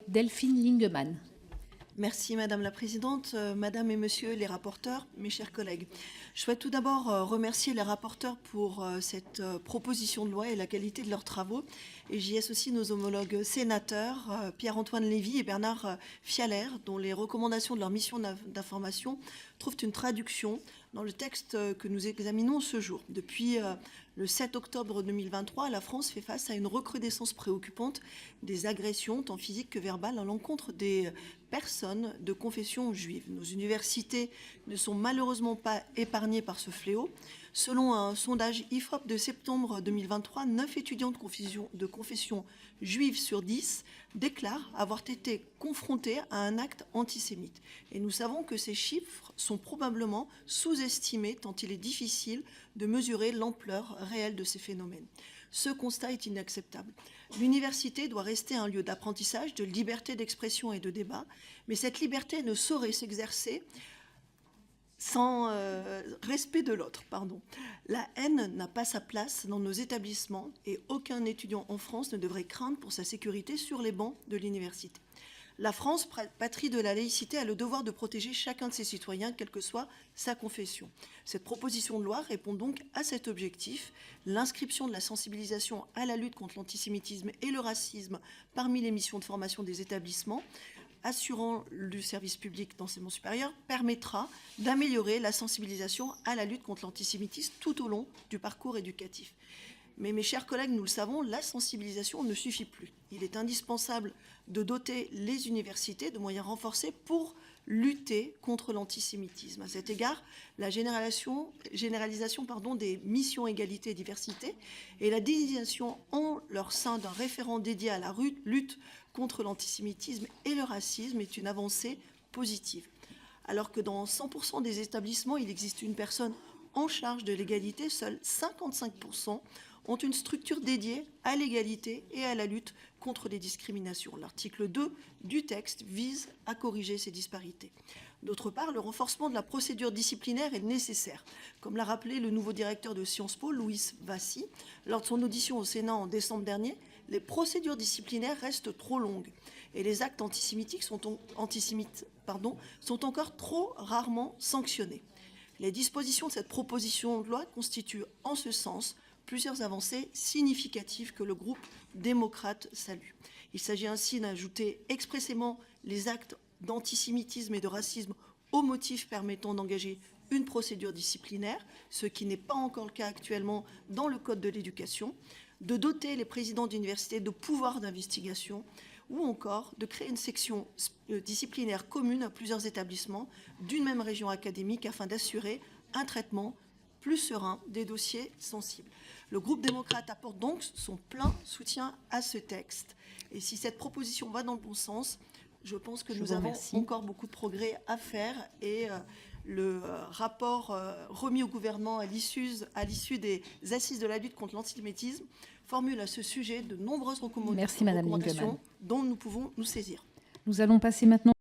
Delphine Lingemann. Merci Madame la Présidente, Madame et Monsieur les rapporteurs, mes chers collègues. Je souhaite tout d'abord remercier les rapporteurs pour cette proposition de loi et la qualité de leurs travaux. Et j'y associe nos homologues sénateurs, Pierre-Antoine Lévy et Bernard Fialaire, dont les recommandations de leur mission d'information trouvent une traduction dans le texte que nous examinons ce jour. Depuis le 7 octobre 2023, la France fait face à une recrudescence préoccupante des agressions, tant physiques que verbales, à l'encontre des personnes de confession juive. Nos universités ne sont malheureusement pas épargnées par ce fléau. Selon un sondage IFOP de septembre 2023, 9 étudiants de confession juive sur 10 déclarent avoir été confrontés à un acte antisémite. Et nous savons que ces chiffres sont probablement sous-estimés tant il est difficile de mesurer l'ampleur réelle de ces phénomènes. Ce constat est inacceptable. L'université doit rester un lieu d'apprentissage, de liberté d'expression et de débat, mais cette liberté ne saurait s'exercer sans respect de l'autre. La haine n'a pas sa place dans nos établissements et aucun étudiant en France ne devrait craindre pour sa sécurité sur les bancs de l'université. La France, patrie de la laïcité, a le devoir de protéger chacun de ses citoyens, quelle que soit sa confession. Cette proposition de loi répond donc à cet objectif. L'inscription de la sensibilisation à la lutte contre l'antisémitisme et le racisme parmi les missions de formation des établissements assurant le service public d'enseignement supérieur permettra d'améliorer la sensibilisation à la lutte contre l'antisémitisme tout au long du parcours éducatif. Mais mes chers collègues, nous le savons, la sensibilisation ne suffit plus. Il est indispensable de doter les universités de moyens renforcés pour lutter contre l'antisémitisme. À cet égard, la généralisation des missions égalité et diversité et la désignation en leur sein d'un référent dédié à la lutte contre l'antisémitisme et le racisme est une avancée positive. Alors que dans 100% des établissements, il existe une personne en charge de l'égalité, seuls 55% ont une structure dédiée à l'égalité et à la lutte contre les discriminations. L'article 2 du texte vise à corriger ces disparités. D'autre part, le renforcement de la procédure disciplinaire est nécessaire. Comme l'a rappelé le nouveau directeur de Sciences Po, Louis Vassy, lors de son audition au Sénat en décembre dernier, les procédures disciplinaires restent trop longues et les actes antisémites sont encore trop rarement sanctionnés. Les dispositions de cette proposition de loi constituent en ce sens plusieurs avancées significatives que le groupe démocrate salue. Il s'agit ainsi d'ajouter expressément les actes d'antisémitisme et de racisme aux motifs permettant d'engager une procédure disciplinaire, ce qui n'est pas encore le cas actuellement dans le Code de l'éducation, de doter les présidents d'université de pouvoirs d'investigation ou encore de créer une section disciplinaire commune à plusieurs établissements d'une même région académique afin d'assurer un traitement plus serein des dossiers sensibles. Le groupe démocrate apporte donc son plein soutien à ce texte. Et si cette proposition va dans le bon sens, je pense que nous avons encore beaucoup de progrès à faire et le rapport remis au gouvernement à l'issue des assises de la lutte contre l'antisémitisme formule à ce sujet de nombreuses recommandations dont nous pouvons nous saisir. Nous allons passer maintenant